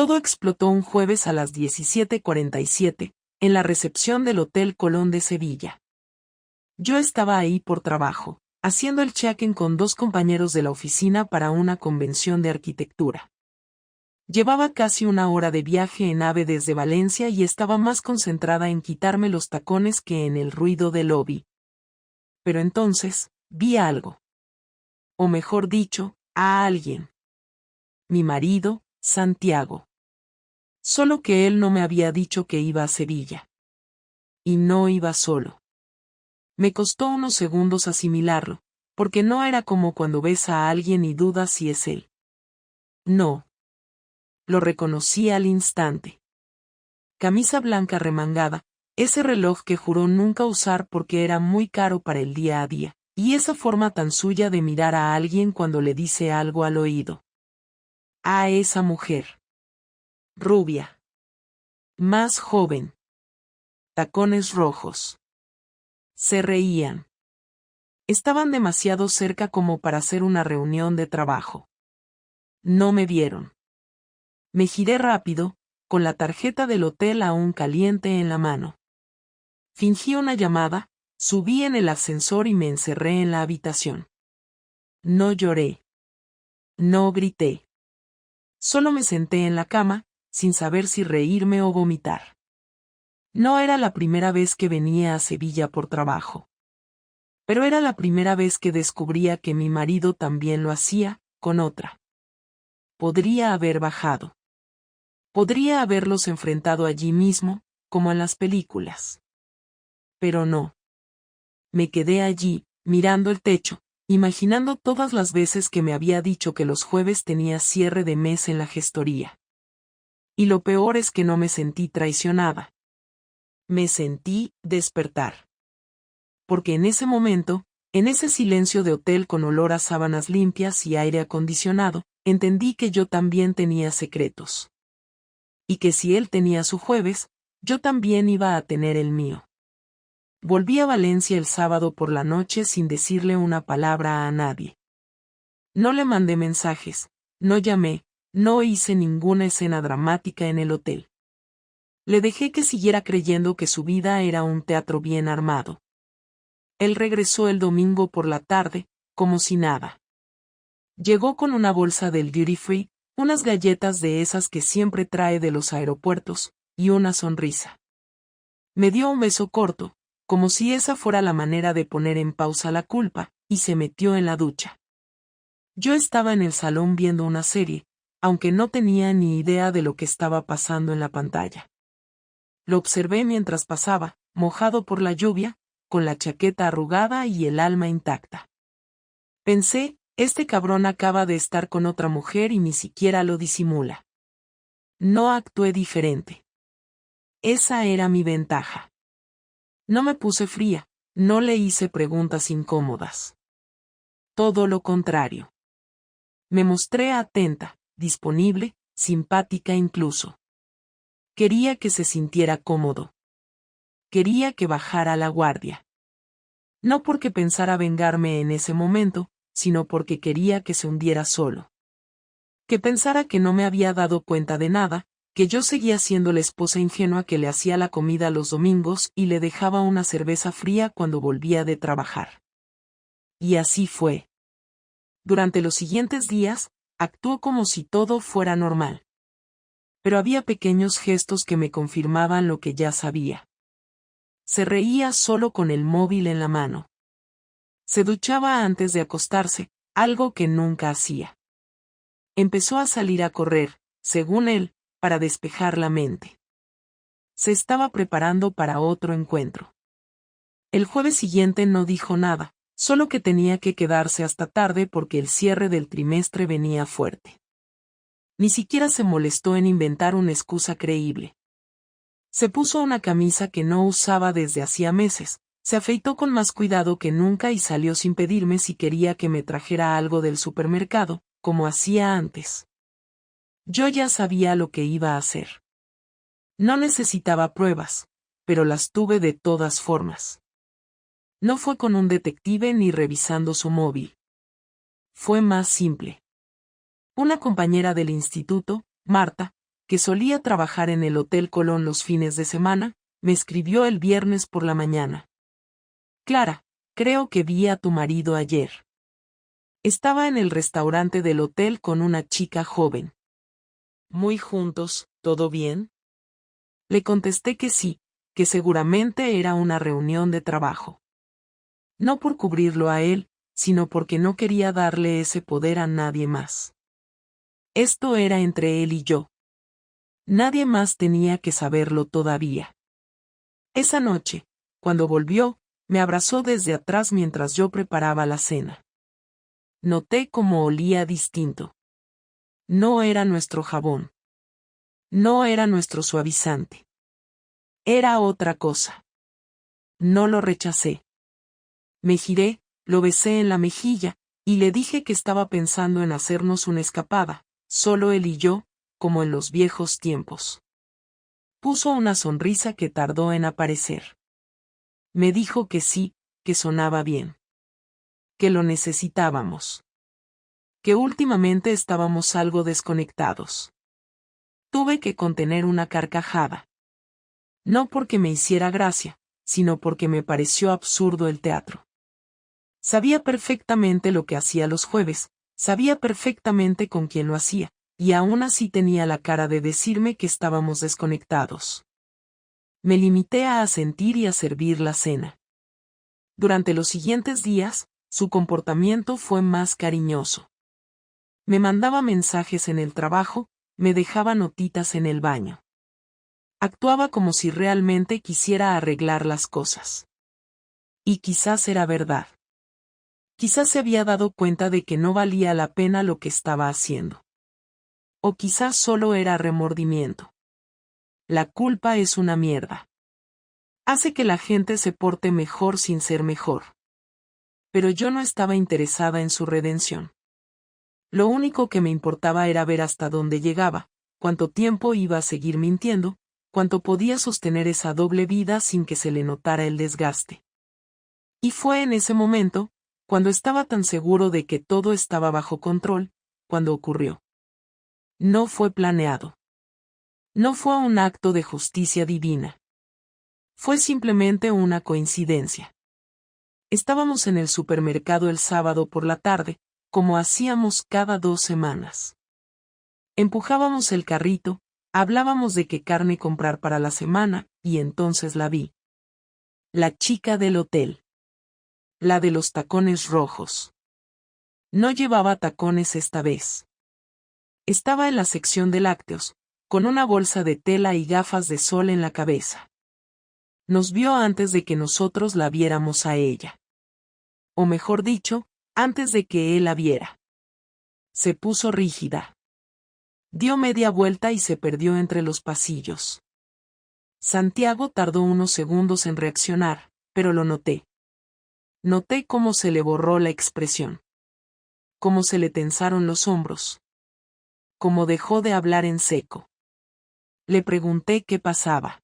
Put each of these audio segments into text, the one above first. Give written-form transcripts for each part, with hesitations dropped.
Todo explotó un jueves a las 17:47, en la recepción del Hotel Colón de Sevilla. Yo estaba ahí por trabajo, haciendo el check-in con 2 compañeros de la oficina para una convención de arquitectura. Llevaba casi una hora de viaje en AVE desde Valencia y estaba más concentrada en quitarme los tacones que en el ruido del lobby. Pero entonces, vi algo. O mejor dicho, a alguien. Mi marido, Santiago. Solo que él no me había dicho que iba a Sevilla. Y no iba solo. Me costó unos segundos asimilarlo, porque no era como cuando ves a alguien y dudas si es él. No. Lo reconocí al instante. Camisa blanca remangada, ese reloj que juró nunca usar porque era muy caro para el día a día, y esa forma tan suya de mirar a alguien cuando le dice algo al oído. A esa mujer. Rubia. Más joven. Tacones rojos. Se reían. Estaban demasiado cerca como para hacer una reunión de trabajo. No me vieron. Me giré rápido, con la tarjeta del hotel aún caliente en la mano. Fingí una llamada, subí en el ascensor y me encerré en la habitación. No lloré. No grité. Solo me senté en la cama, sin saber si reírme o vomitar. No era la primera vez que venía a Sevilla por trabajo. Pero era la primera vez que descubría que mi marido también lo hacía, con otra. Podría haber bajado. Podría haberlos enfrentado allí mismo, como en las películas. Pero no. Me quedé allí, mirando el techo, imaginando todas las veces que me había dicho que los jueves tenía cierre de mes en la gestoría. Y lo peor es que no me sentí traicionada. Me sentí despertar. Porque en ese momento, en ese silencio de hotel con olor a sábanas limpias y aire acondicionado, entendí que yo también tenía secretos. Y que si él tenía su jueves, yo también iba a tener el mío. Volví a Valencia el sábado por la noche sin decirle una palabra a nadie. No le mandé mensajes, no llamé, no hice ninguna escena dramática en el hotel. Le dejé que siguiera creyendo que su vida era un teatro bien armado. Él regresó el domingo por la tarde, como si nada. Llegó con una bolsa del duty free, unas galletas de esas que siempre trae de los aeropuertos, y una sonrisa. Me dio un beso corto, como si esa fuera la manera de poner en pausa la culpa, y se metió en la ducha. Yo estaba en el salón viendo una serie, aunque no tenía ni idea de lo que estaba pasando en la pantalla. Lo observé mientras pasaba, mojado por la lluvia, con la chaqueta arrugada y el alma intacta. Pensé, este cabrón acaba de estar con otra mujer y ni siquiera lo disimula. No actué diferente. Esa era mi ventaja. No me puse fría, no le hice preguntas incómodas. Todo lo contrario. Me mostré atenta, disponible, simpática incluso. Quería que se sintiera cómodo. Quería que bajara la guardia. No porque pensara vengarme en ese momento, sino porque quería que se hundiera solo. Que pensara que no me había dado cuenta de nada, que yo seguía siendo la esposa ingenua que le hacía la comida los domingos y le dejaba una cerveza fría cuando volvía de trabajar. Y así fue. Durante los siguientes días, actuó como si todo fuera normal. Pero había pequeños gestos que me confirmaban lo que ya sabía. Se reía solo con el móvil en la mano. Se duchaba antes de acostarse, algo que nunca hacía. Empezó a salir a correr, según él, para despejar la mente. Se estaba preparando para otro encuentro. El jueves siguiente no dijo nada, solo que tenía que quedarse hasta tarde porque el cierre del trimestre venía fuerte. Ni siquiera se molestó en inventar una excusa creíble. Se puso una camisa que no usaba desde hacía meses, se afeitó con más cuidado que nunca y salió sin pedirme si quería que me trajera algo del supermercado, como hacía antes. Yo ya sabía lo que iba a hacer. No necesitaba pruebas, pero las tuve de todas formas. No fue con un detective ni revisando su móvil. Fue más simple. Una compañera del instituto, Marta, que solía trabajar en el Hotel Colón los fines de semana, me escribió el viernes por la mañana. Clara, creo que vi a tu marido ayer. Estaba en el restaurante del hotel con una chica joven. Muy juntos, ¿todo bien? Le contesté que sí, que seguramente era una reunión de trabajo. No por cubrirlo a él, sino porque no quería darle ese poder a nadie más. Esto era entre él y yo. Nadie más tenía que saberlo todavía. Esa noche, cuando volvió, me abrazó desde atrás mientras yo preparaba la cena. Noté cómo olía distinto. No era nuestro jabón. No era nuestro suavizante. Era otra cosa. No lo rechacé. Me giré, lo besé en la mejilla, y le dije que estaba pensando en hacernos una escapada, solo él y yo, como en los viejos tiempos. Puso una sonrisa que tardó en aparecer. Me dijo que sí, que sonaba bien. Que lo necesitábamos. Que últimamente estábamos algo desconectados. Tuve que contener una carcajada. No porque me hiciera gracia, sino porque me pareció absurdo el teatro. Sabía perfectamente lo que hacía los jueves, sabía perfectamente con quién lo hacía, y aún así tenía la cara de decirme que estábamos desconectados. Me limité a asentir y a servir la cena. Durante los siguientes días, su comportamiento fue más cariñoso. Me mandaba mensajes en el trabajo, me dejaba notitas en el baño. Actuaba como si realmente quisiera arreglar las cosas. Y quizás era verdad. Quizás se había dado cuenta de que no valía la pena lo que estaba haciendo. O quizás solo era remordimiento. La culpa es una mierda. Hace que la gente se porte mejor sin ser mejor. Pero yo no estaba interesada en su redención. Lo único que me importaba era ver hasta dónde llegaba, cuánto tiempo iba a seguir mintiendo, cuánto podía sostener esa doble vida sin que se le notara el desgaste. Y fue en ese momento, cuando estaba tan seguro de que todo estaba bajo control, cuando ocurrió. No fue planeado. No fue un acto de justicia divina. Fue simplemente una coincidencia. Estábamos en el supermercado el sábado por la tarde, como hacíamos cada 2 semanas. Empujábamos el carrito, hablábamos de qué carne comprar para la semana, y entonces la vi. La chica del hotel. La de los tacones rojos. No llevaba tacones esta vez. Estaba en la sección de lácteos, con una bolsa de tela y gafas de sol en la cabeza. Nos vio antes de que nosotros la viéramos a ella. O mejor dicho, antes de que él la viera. Se puso rígida. Dio media vuelta y se perdió entre los pasillos. Santiago tardó unos segundos en reaccionar, pero lo noté. Noté cómo se le borró la expresión. Cómo se le tensaron los hombros. Cómo dejó de hablar en seco. Le pregunté qué pasaba.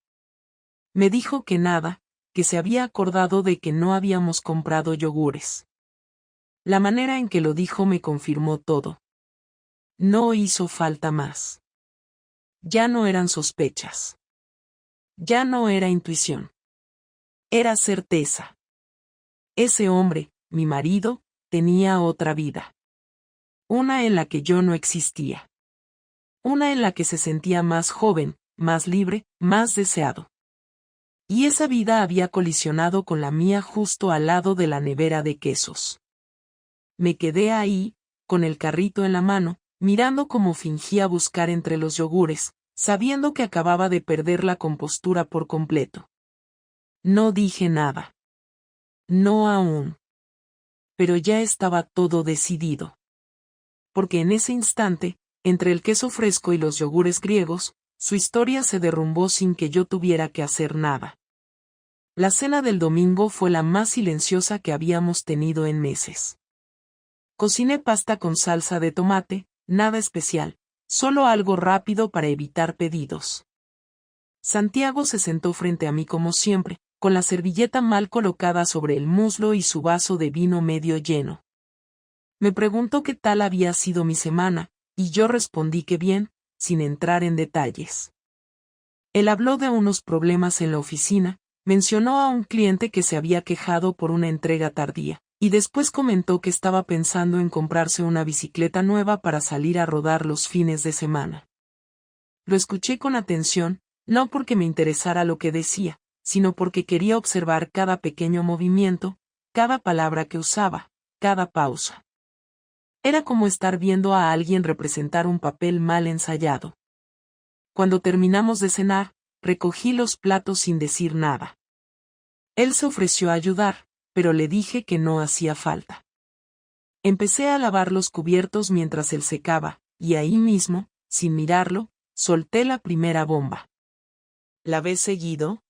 Me dijo que nada, que se había acordado de que no habíamos comprado yogures. La manera en que lo dijo me confirmó todo. No hizo falta más. Ya no eran sospechas. Ya no era intuición. Era certeza. Ese hombre, mi marido, tenía otra vida. Una en la que yo no existía. Una en la que se sentía más joven, más libre, más deseado. Y esa vida había colisionado con la mía justo al lado de la nevera de quesos. Me quedé ahí, con el carrito en la mano, mirando cómo fingía buscar entre los yogures, sabiendo que acababa de perder la compostura por completo. No dije nada. No aún. Pero ya estaba todo decidido. Porque en ese instante, entre el queso fresco y los yogures griegos, su historia se derrumbó sin que yo tuviera que hacer nada. La cena del domingo fue la más silenciosa que habíamos tenido en meses. Cociné pasta con salsa de tomate, nada especial, solo algo rápido para evitar pedidos. Santiago se sentó frente a mí como siempre, con la servilleta mal colocada sobre el muslo y su vaso de vino medio lleno. Me preguntó qué tal había sido mi semana, y yo respondí que bien, sin entrar en detalles. Él habló de unos problemas en la oficina, mencionó a un cliente que se había quejado por una entrega tardía, y después comentó que estaba pensando en comprarse una bicicleta nueva para salir a rodar los fines de semana. Lo escuché con atención, no porque me interesara lo que decía, sino porque quería observar cada pequeño movimiento, cada palabra que usaba, cada pausa. Era como estar viendo a alguien representar un papel mal ensayado. Cuando terminamos de cenar, recogí los platos sin decir nada. Él se ofreció a ayudar, pero le dije que no hacía falta. Empecé a lavar los cubiertos mientras él secaba, y ahí mismo, sin mirarlo, solté la primera bomba. ¿La ves seguido?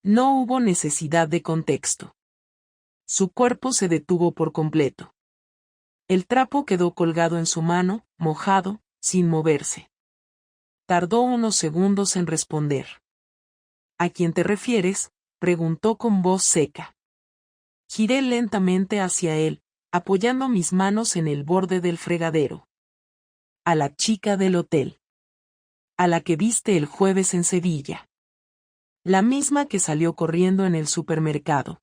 No hubo necesidad de contexto. Su cuerpo se detuvo por completo. El trapo quedó colgado en su mano, mojado, sin moverse. Tardó unos segundos en responder. ¿A quién te refieres?, preguntó con voz seca. Giré lentamente hacia él, apoyando mis manos en el borde del fregadero. A la chica del hotel. A la que viste el jueves en Sevilla. La misma que salió corriendo en el supermercado.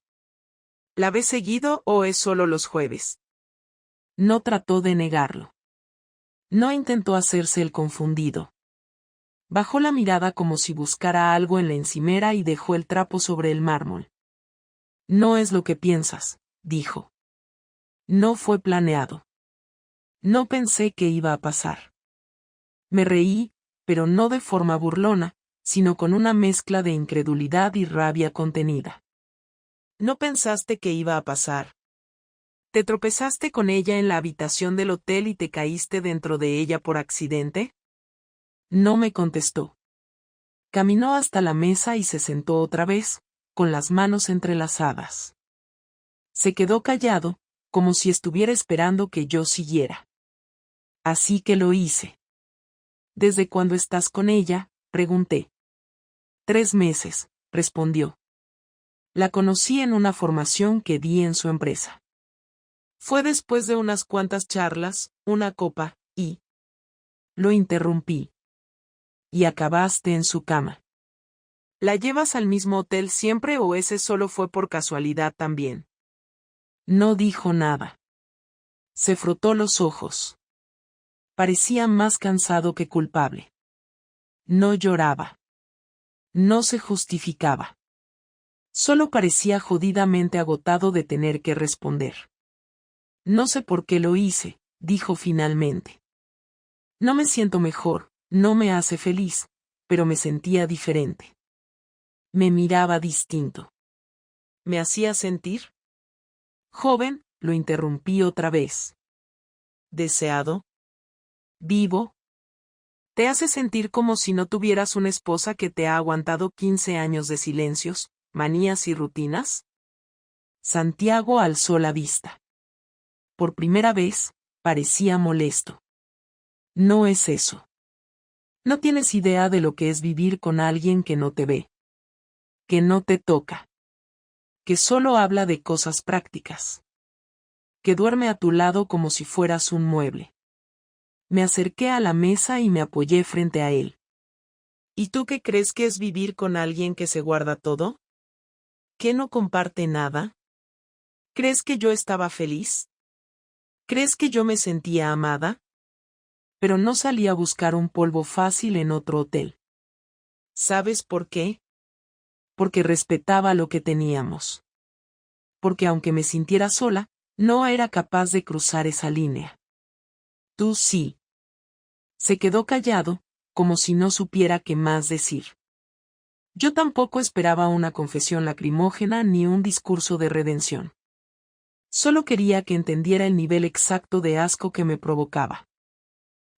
¿La ves seguido o es solo los jueves? No trató de negarlo. No intentó hacerse el confundido. Bajó la mirada como si buscara algo en la encimera y dejó el trapo sobre el mármol. No es lo que piensas, dijo. No fue planeado. No pensé que iba a pasar. Me reí, pero no de forma burlona, sino con una mezcla de incredulidad y rabia contenida. ¿No pensaste que iba a pasar? ¿Te tropezaste con ella en la habitación del hotel y te caíste dentro de ella por accidente? No me contestó. Caminó hasta la mesa y se sentó otra vez, con las manos entrelazadas. Se quedó callado, como si estuviera esperando que yo siguiera. Así que lo hice. ¿Desde cuándo estás con ella?, pregunté. 3 meses, respondió. La conocí en una formación que di en su empresa. Fue después de unas cuantas charlas, una copa, y... Lo interrumpí. Y acabaste en su cama. ¿La llevas al mismo hotel siempre o ese solo fue por casualidad también? No dijo nada. Se frotó los ojos. Parecía más cansado que culpable. No lloraba. No se justificaba. Solo parecía jodidamente agotado de tener que responder. No sé por qué lo hice, dijo finalmente. No me siento mejor, no me hace feliz, pero me sentía diferente. Me miraba distinto. ¿Me hacía sentir? Joven, lo interrumpí otra vez. ¿Deseado? ¿Vivo? ¿Te hace sentir como si no tuvieras una esposa que te ha aguantado 15 años de silencios, manías y rutinas? Santiago alzó la vista. Por primera vez, parecía molesto. No es eso. No tienes idea de lo que es vivir con alguien que no te ve. Que no te toca. Que solo habla de cosas prácticas. Que duerme a tu lado como si fueras un mueble. Me acerqué a la mesa y me apoyé frente a él. ¿Y tú qué crees que es vivir con alguien que se guarda todo? ¿Que no comparte nada? ¿Crees que yo estaba feliz? ¿Crees que yo me sentía amada? Pero no salí a buscar un polvo fácil en otro hotel. ¿Sabes por qué? Porque respetaba lo que teníamos. Porque aunque me sintiera sola, no era capaz de cruzar esa línea. Tú sí. Se quedó callado, como si no supiera qué más decir. Yo tampoco esperaba una confesión lacrimógena ni un discurso de redención. Solo quería que entendiera el nivel exacto de asco que me provocaba.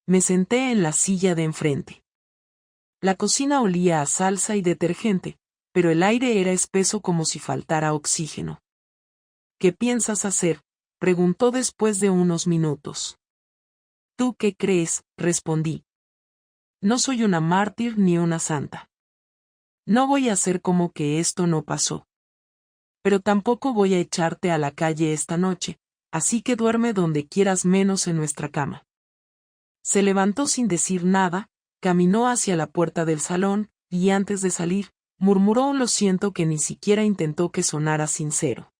Me senté en la silla de enfrente. La cocina olía a salsa y detergente, pero el aire era espeso como si faltara oxígeno. ¿Qué piensas hacer?, preguntó después de unos minutos. ¿Tú qué crees?, respondí. No soy una mártir ni una santa. No voy a hacer como que esto no pasó. Pero tampoco voy a echarte a la calle esta noche, así que duerme donde quieras menos en nuestra cama. Se levantó sin decir nada, caminó hacia la puerta del salón, y antes de salir, murmuró un lo siento que ni siquiera intentó que sonara sincero.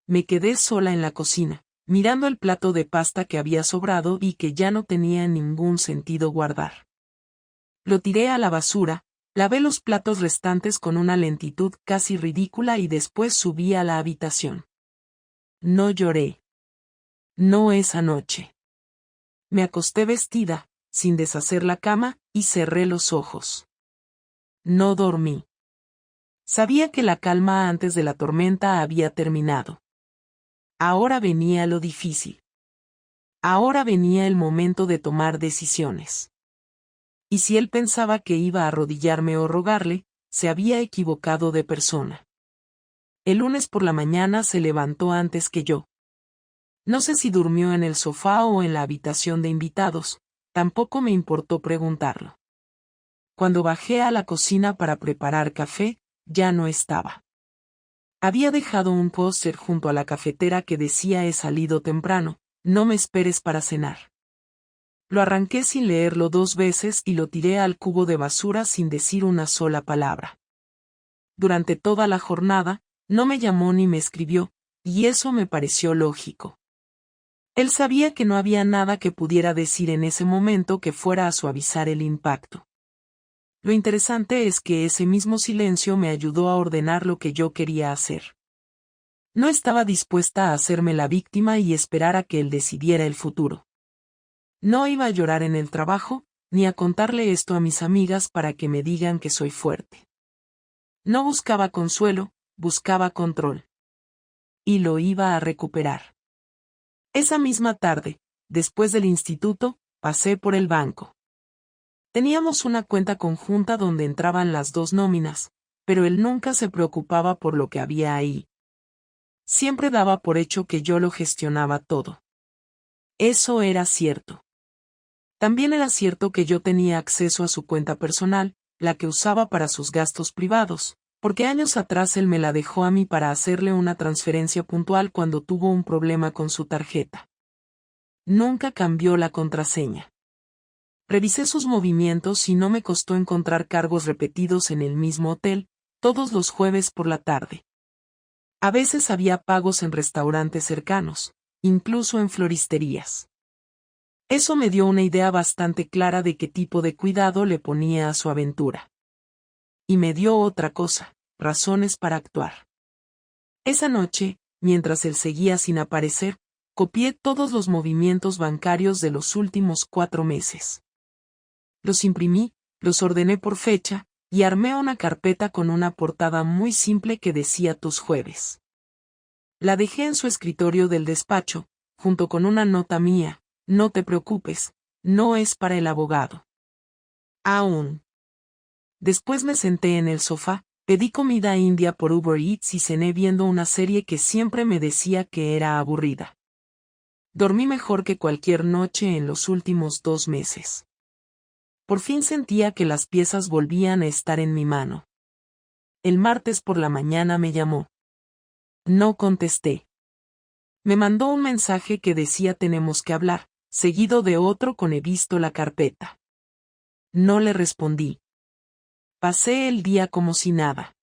Me quedé sola en la cocina, mirando el plato de pasta que había sobrado y que ya no tenía ningún sentido guardar. Lo tiré a la basura, lavé los platos restantes con una lentitud casi ridícula y después subí a la habitación. No lloré. No esa noche. Me acosté vestida, sin deshacer la cama, y cerré los ojos. No dormí. Sabía que la calma antes de la tormenta había terminado. Ahora venía lo difícil. Ahora venía el momento de tomar decisiones. Y si él pensaba que iba a arrodillarme o rogarle, se había equivocado de persona. El lunes por la mañana se levantó antes que yo. No sé si durmió en el sofá o en la habitación de invitados, tampoco me importó preguntarlo. Cuando bajé a la cocina para preparar café, ya no estaba. Había dejado un póster junto a la cafetera que decía he salido temprano, no me esperes para cenar. Lo arranqué sin leerlo 2 veces y lo tiré al cubo de basura sin decir una sola palabra. Durante toda la jornada, no me llamó ni me escribió, y eso me pareció lógico. Él sabía que no había nada que pudiera decir en ese momento que fuera a suavizar el impacto. Lo interesante es que ese mismo silencio me ayudó a ordenar lo que yo quería hacer. No estaba dispuesta a hacerme la víctima y esperar a que él decidiera el futuro. No iba a llorar en el trabajo, ni a contarle esto a mis amigas para que me digan que soy fuerte. No buscaba consuelo, buscaba control. Y lo iba a recuperar. Esa misma tarde, después del instituto, pasé por el banco. Teníamos una cuenta conjunta donde entraban las 2 nóminas, pero él nunca se preocupaba por lo que había ahí. Siempre daba por hecho que yo lo gestionaba todo. Eso era cierto. También era cierto que yo tenía acceso a su cuenta personal, la que usaba para sus gastos privados, porque años atrás él me la dejó a mí para hacerle una transferencia puntual cuando tuvo un problema con su tarjeta. Nunca cambió la contraseña. Revisé sus movimientos y no me costó encontrar cargos repetidos en el mismo hotel, todos los jueves por la tarde. A veces había pagos en restaurantes cercanos, incluso en floristerías. Eso me dio una idea bastante clara de qué tipo de cuidado le ponía a su aventura. Y me dio otra cosa, razones para actuar. Esa noche, mientras él seguía sin aparecer, copié todos los movimientos bancarios de los últimos 4 meses. Los imprimí, los ordené por fecha, y armé una carpeta con una portada muy simple que decía tus jueves. La dejé en su escritorio del despacho, junto con una nota mía, no te preocupes, no es para el abogado. Aún. Después me senté en el sofá, pedí comida india por Uber Eats y cené viendo una serie que siempre me decía que era aburrida. Dormí mejor que cualquier noche en los últimos 2 meses. Por fin sentía que las piezas volvían a estar en mi mano. El martes por la mañana me llamó. No contesté. Me mandó un mensaje que decía tenemos que hablar, seguido de otro con he visto la carpeta. No le respondí. Pasé el día como si nada.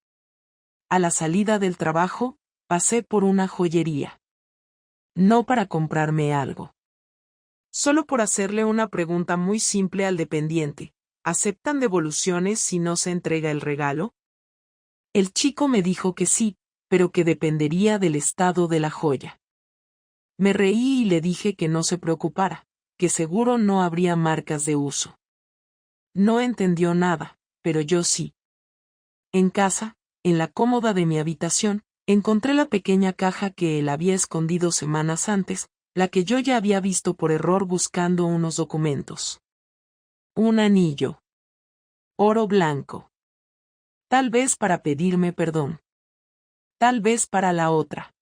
A la salida del trabajo, pasé por una joyería. No para comprarme algo. Solo por hacerle una pregunta muy simple al dependiente, ¿aceptan devoluciones si no se entrega el regalo? El chico me dijo que sí, pero que dependería del estado de la joya. Me reí y le dije que no se preocupara, que seguro no habría marcas de uso. No entendió nada, pero yo sí. En casa, en la cómoda de mi habitación, encontré la pequeña caja que él había escondido semanas antes, la que yo ya había visto por error buscando unos documentos. Un anillo. Oro blanco. Tal vez para pedirme perdón. Tal vez para la otra.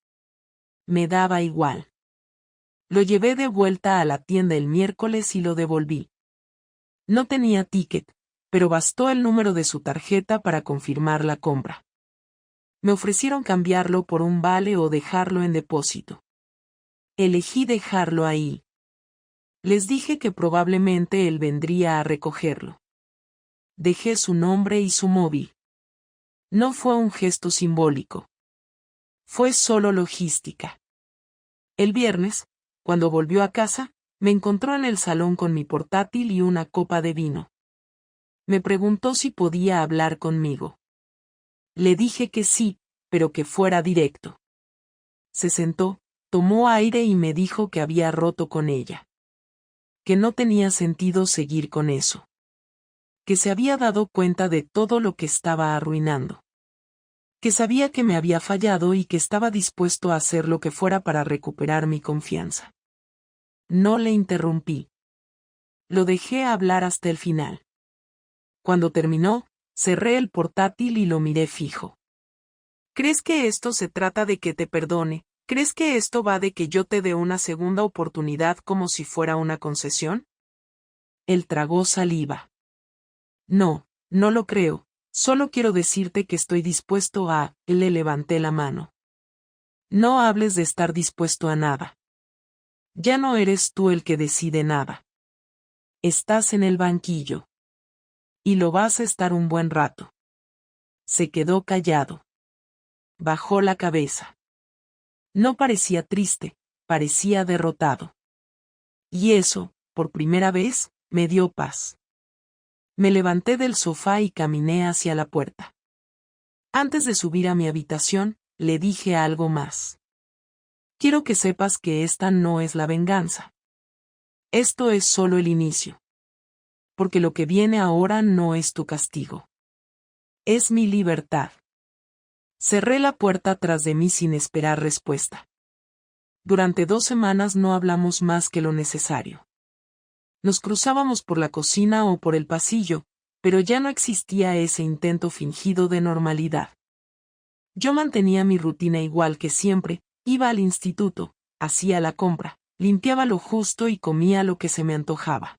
Me daba igual. Lo llevé de vuelta a la tienda el miércoles y lo devolví. No tenía ticket, pero bastó el número de su tarjeta para confirmar la compra. Me ofrecieron cambiarlo por un vale o dejarlo en depósito. Elegí dejarlo ahí. Les dije que probablemente él vendría a recogerlo. Dejé su nombre y su móvil. No fue un gesto simbólico. Fue solo logística. El viernes, cuando volvió a casa, me encontró en el salón con mi portátil y una copa de vino. Me preguntó si podía hablar conmigo. Le dije que sí, pero que fuera directo. Se sentó, tomó aire y me dijo que había roto con ella. Que no tenía sentido seguir con eso. Que se había dado cuenta de todo lo que estaba arruinando. Que sabía que me había fallado y que estaba dispuesto a hacer lo que fuera para recuperar mi confianza. No le interrumpí. Lo dejé hablar hasta el final. Cuando terminó, cerré el portátil y lo miré fijo. ¿Crees que esto se trata de que te perdone? ¿Crees que esto va de que yo te dé una segunda oportunidad como si fuera una concesión? Él tragó saliva. No, no lo creo, solo quiero decirte que estoy dispuesto a... Le levanté la mano. No hables de estar dispuesto a nada. Ya no eres tú el que decide nada. Estás en el banquillo. Y lo vas a estar un buen rato. Se quedó callado. Bajó la cabeza. No parecía triste, parecía derrotado. Y eso, por primera vez, me dio paz. Me levanté del sofá y caminé hacia la puerta. Antes de subir a mi habitación, le dije algo más. Quiero que sepas que esta no es la venganza. Esto es solo el inicio. Porque lo que viene ahora no es tu castigo. Es mi libertad. Cerré la puerta tras de mí sin esperar respuesta. Durante 2 semanas no hablamos más que lo necesario. Nos cruzábamos por la cocina o por el pasillo, pero ya no existía ese intento fingido de normalidad. Yo mantenía mi rutina igual que siempre, iba al instituto, hacía la compra, limpiaba lo justo y comía lo que se me antojaba.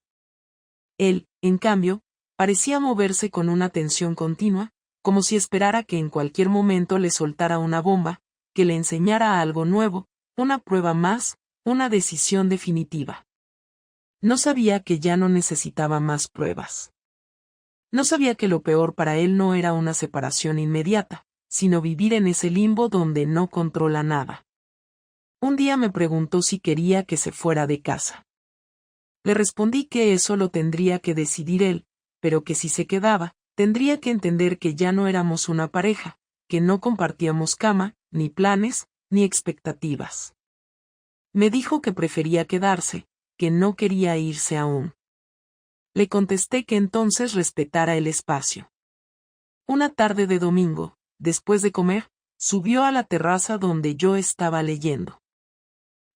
Él, en cambio, parecía moverse con una tensión continua, como si esperara que en cualquier momento le soltara una bomba, que le enseñara algo nuevo, una prueba más, una decisión definitiva. No sabía que ya no necesitaba más pruebas. No sabía que lo peor para él no era una separación inmediata, sino vivir en ese limbo donde no controla nada. Un día me preguntó si quería que se fuera de casa. Le respondí que eso lo tendría que decidir él, pero que si se quedaba, tendría que entender que ya no éramos una pareja, que no compartíamos cama, ni planes, ni expectativas. Me dijo que prefería quedarse, que no quería irse aún. Le contesté que entonces respetara el espacio. Una tarde de domingo, después de comer, subió a la terraza donde yo estaba leyendo.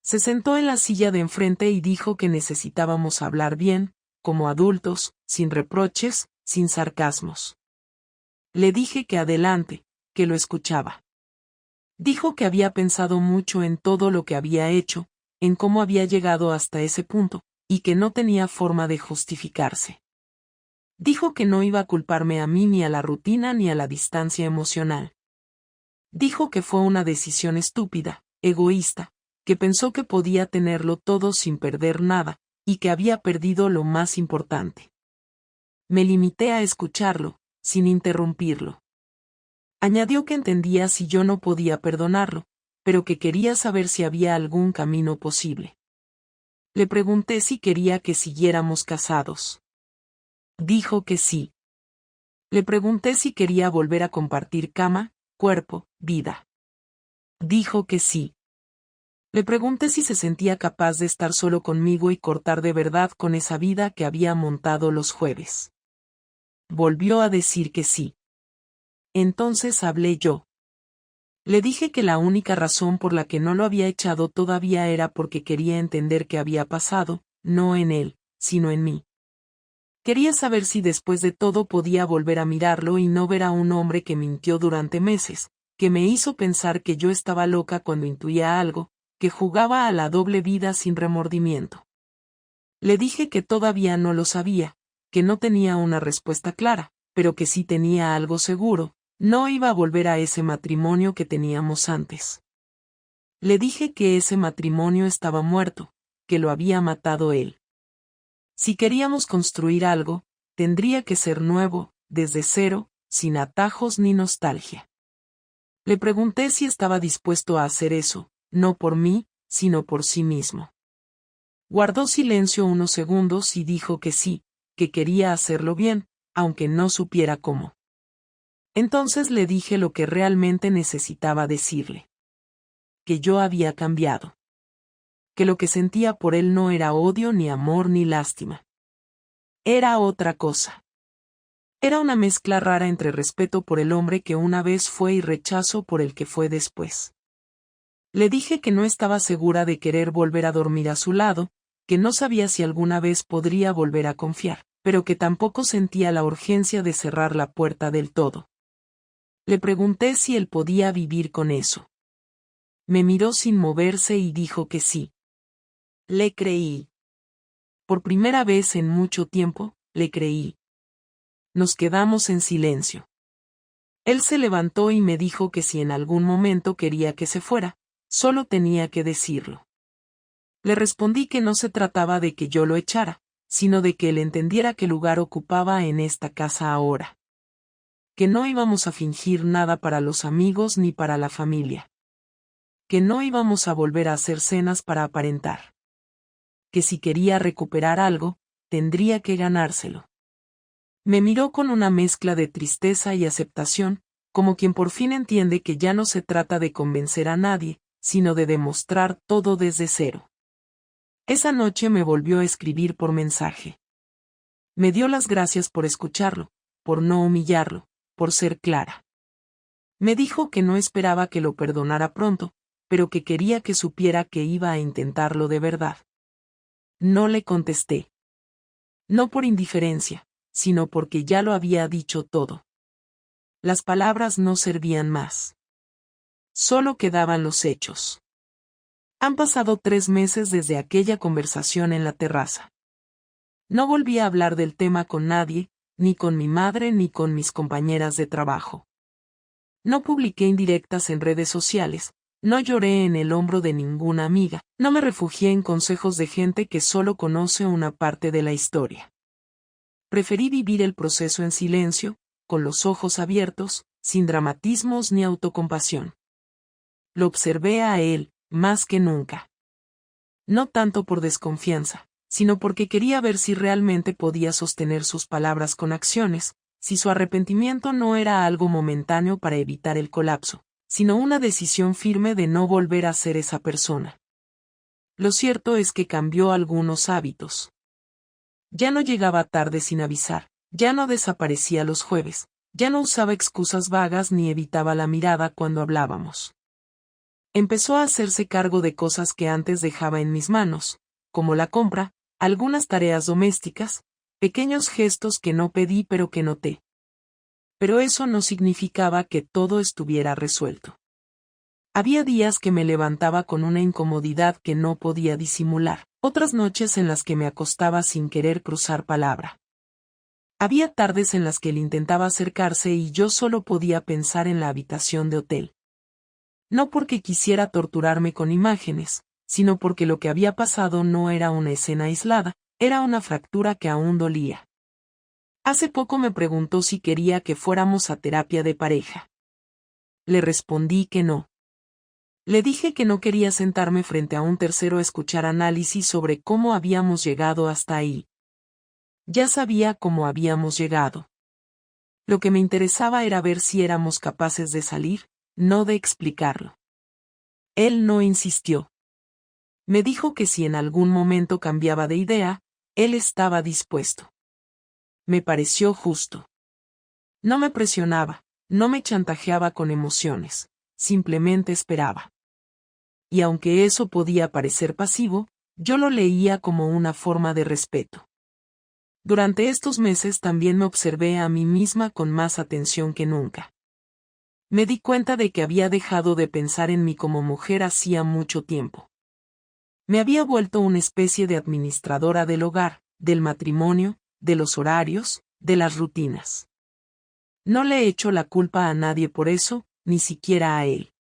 Se sentó en la silla de enfrente y dijo que necesitábamos hablar bien, como adultos, sin reproches, sin sarcasmos. Le dije que adelante, que lo escuchaba. Dijo que había pensado mucho en todo lo que había hecho, en cómo había llegado hasta ese punto, y que no tenía forma de justificarse. Dijo que no iba a culparme a mí ni a la rutina ni a la distancia emocional. Dijo que fue una decisión estúpida, egoísta, que pensó que podía tenerlo todo sin perder nada, y que había perdido lo más importante. Me limité a escucharlo, sin interrumpirlo. Añadió que entendía si yo no podía perdonarlo, pero que quería saber si había algún camino posible. Le pregunté si quería que siguiéramos casados. Dijo que sí. Le pregunté si quería volver a compartir cama, cuerpo, vida. Dijo que sí. Le pregunté si se sentía capaz de estar solo conmigo y cortar de verdad con esa vida que había montado los jueves. Volvió a decir que sí. Entonces hablé yo. Le dije que la única razón por la que no lo había echado todavía era porque quería entender qué había pasado, no en él, sino en mí. Quería saber si después de todo podía volver a mirarlo y no ver a un hombre que mintió durante meses, que me hizo pensar que yo estaba loca cuando intuía algo, que jugaba a la doble vida sin remordimiento. Le dije que todavía no lo sabía, que no tenía una respuesta clara, pero que sí tenía algo seguro, no iba a volver a ese matrimonio que teníamos antes. Le dije que ese matrimonio estaba muerto, que lo había matado él. Si queríamos construir algo, tendría que ser nuevo, desde cero, sin atajos ni nostalgia. Le pregunté si estaba dispuesto a hacer eso, no por mí, sino por sí mismo. Guardó silencio unos segundos y dijo que sí, que quería hacerlo bien, aunque no supiera cómo. Entonces le dije lo que realmente necesitaba decirle. Que yo había cambiado. Que lo que sentía por él no era odio ni amor ni lástima. Era otra cosa. Era una mezcla rara entre respeto por el hombre que una vez fue y rechazo por el que fue después. Le dije que no estaba segura de querer volver a dormir a su lado, que no sabía si alguna vez podría volver a confiar, pero que tampoco sentía la urgencia de cerrar la puerta del todo. Le pregunté si él podía vivir con eso. Me miró sin moverse y dijo que sí. Le creí. Por primera vez en mucho tiempo, le creí. Nos quedamos en silencio. Él se levantó y me dijo que si en algún momento quería que se fuera, solo tenía que decirlo. Le respondí que no se trataba de que yo lo echara, sino de que él entendiera qué lugar ocupaba en esta casa ahora. Que no íbamos a fingir nada para los amigos ni para la familia. Que no íbamos a volver a hacer cenas para aparentar. Que si quería recuperar algo, tendría que ganárselo. Me miró con una mezcla de tristeza y aceptación, como quien por fin entiende que ya no se trata de convencer a nadie, sino de demostrar todo desde cero. Esa noche me volvió a escribir por mensaje. Me dio las gracias por escucharlo, por no humillarlo, por ser clara. Me dijo que no esperaba que lo perdonara pronto, pero que quería que supiera que iba a intentarlo de verdad. No le contesté. No por indiferencia, sino porque ya lo había dicho todo. Las palabras no servían más. Solo quedaban los hechos. Han pasado 3 meses desde aquella conversación en la terraza. No volví a hablar del tema con nadie, ni con mi madre ni con mis compañeras de trabajo. No publiqué indirectas en redes sociales, no lloré en el hombro de ninguna amiga, no me refugié en consejos de gente que solo conoce una parte de la historia. Preferí vivir el proceso en silencio, con los ojos abiertos, sin dramatismos ni autocompasión. Lo observé a él, más que nunca. No tanto por desconfianza, sino porque quería ver si realmente podía sostener sus palabras con acciones, si su arrepentimiento no era algo momentáneo para evitar el colapso, sino una decisión firme de no volver a ser esa persona. Lo cierto es que cambió algunos hábitos. Ya no llegaba tarde sin avisar, ya no desaparecía los jueves, ya no usaba excusas vagas ni evitaba la mirada cuando hablábamos. Empezó a hacerse cargo de cosas que antes dejaba en mis manos, como la compra, algunas tareas domésticas, pequeños gestos que no pedí pero que noté. Pero eso no significaba que todo estuviera resuelto. Había días que me levantaba con una incomodidad que no podía disimular, otras noches en las que me acostaba sin querer cruzar palabra. Había tardes en las que él intentaba acercarse y yo solo podía pensar en la habitación de hotel. No porque quisiera torturarme con imágenes, sino porque lo que había pasado no era una escena aislada, era una fractura que aún dolía. Hace poco me preguntó si quería que fuéramos a terapia de pareja. Le respondí que no. Le dije que no quería sentarme frente a un tercero a escuchar análisis sobre cómo habíamos llegado hasta ahí. Ya sabía cómo habíamos llegado. Lo que me interesaba era ver si éramos capaces de salir, no de explicarlo. Él no insistió. Me dijo que si en algún momento cambiaba de idea, él estaba dispuesto. Me pareció justo. No me presionaba, no me chantajeaba con emociones, simplemente esperaba. Y aunque eso podía parecer pasivo, yo lo leía como una forma de respeto. Durante estos meses también me observé a mí misma con más atención que nunca. Me di cuenta de que había dejado de pensar en mí como mujer hacía mucho tiempo. Me había vuelto una especie de administradora del hogar, del matrimonio, de los horarios, de las rutinas. No le echo la culpa a nadie por eso, ni siquiera a él.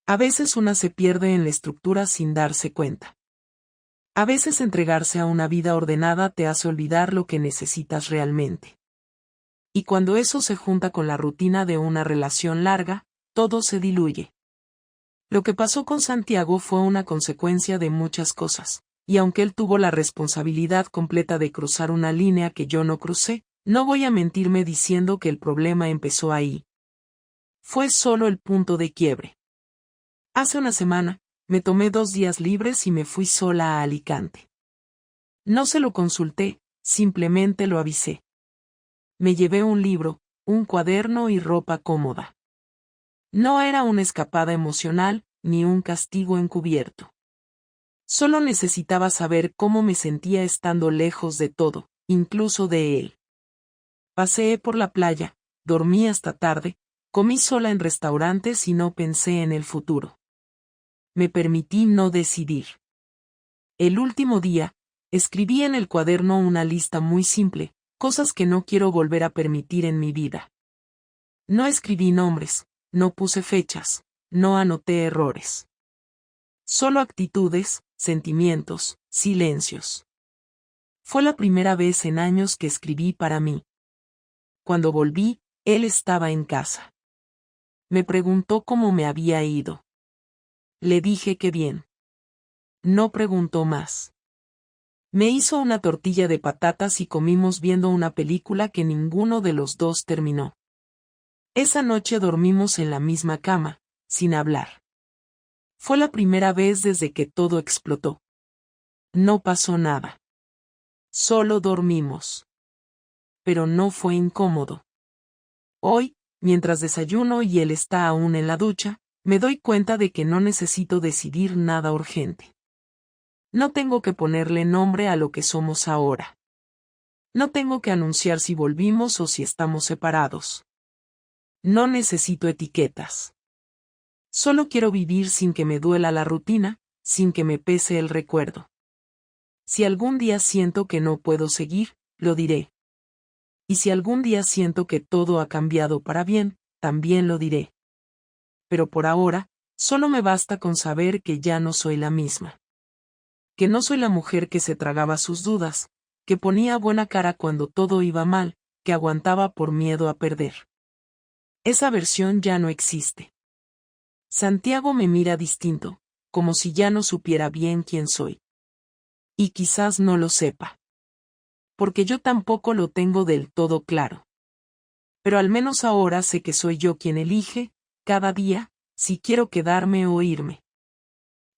A veces una se pierde en la estructura sin darse cuenta. A veces entregarse a una vida ordenada te hace olvidar lo que necesitas realmente. Y cuando eso se junta con la rutina de una relación larga, todo se diluye. Lo que pasó con Santiago fue una consecuencia de muchas cosas, y aunque él tuvo la responsabilidad completa de cruzar una línea que yo no crucé, no voy a mentirme diciendo que el problema empezó ahí. Fue solo el punto de quiebre. Hace una semana, me tomé 2 días libres y me fui sola a Alicante. No se lo consulté, simplemente lo avisé. Me llevé un libro, un cuaderno y ropa cómoda. No era una escapada emocional, ni un castigo encubierto. Solo necesitaba saber cómo me sentía estando lejos de todo, incluso de él. Paseé por la playa, dormí hasta tarde, comí sola en restaurantes y no pensé en el futuro. Me permití no decidir. El último día, escribí en el cuaderno una lista muy simple, cosas que no quiero volver a permitir en mi vida. No escribí nombres, no puse fechas, no anoté errores. Solo actitudes, sentimientos, silencios. Fue la primera vez en años que escribí para mí. Cuando volví, él estaba en casa. Me preguntó cómo me había ido. Le dije que bien. No preguntó más. Me hizo una tortilla de patatas y comimos viendo una película que ninguno de los dos terminó. Esa noche dormimos en la misma cama, sin hablar. Fue la primera vez desde que todo explotó. No pasó nada. Solo dormimos. Pero no fue incómodo. Hoy, mientras desayuno y él está aún en la ducha, me doy cuenta de que no necesito decidir nada urgente. No tengo que ponerle nombre a lo que somos ahora. No tengo que anunciar si volvimos o si estamos separados. No necesito etiquetas. Solo quiero vivir sin que me duela la rutina, sin que me pese el recuerdo. Si algún día siento que no puedo seguir, lo diré. Y si algún día siento que todo ha cambiado para bien, también lo diré. Pero por ahora, solo me basta con saber que ya no soy la misma. Que no soy la mujer que se tragaba sus dudas, que ponía buena cara cuando todo iba mal, que aguantaba por miedo a perder. Esa versión ya no existe. Santiago me mira distinto, como si ya no supiera bien quién soy. Y quizás no lo sepa. Porque yo tampoco lo tengo del todo claro. Pero al menos ahora sé que soy yo quien elige, cada día, si quiero quedarme o irme.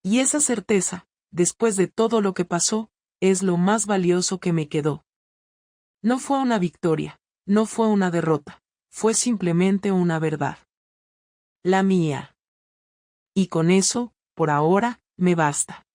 Y esa certeza, después de todo lo que pasó, es lo más valioso que me quedó. No fue una victoria, no fue una derrota, fue simplemente una verdad. La mía. Y con eso, por ahora, me basta.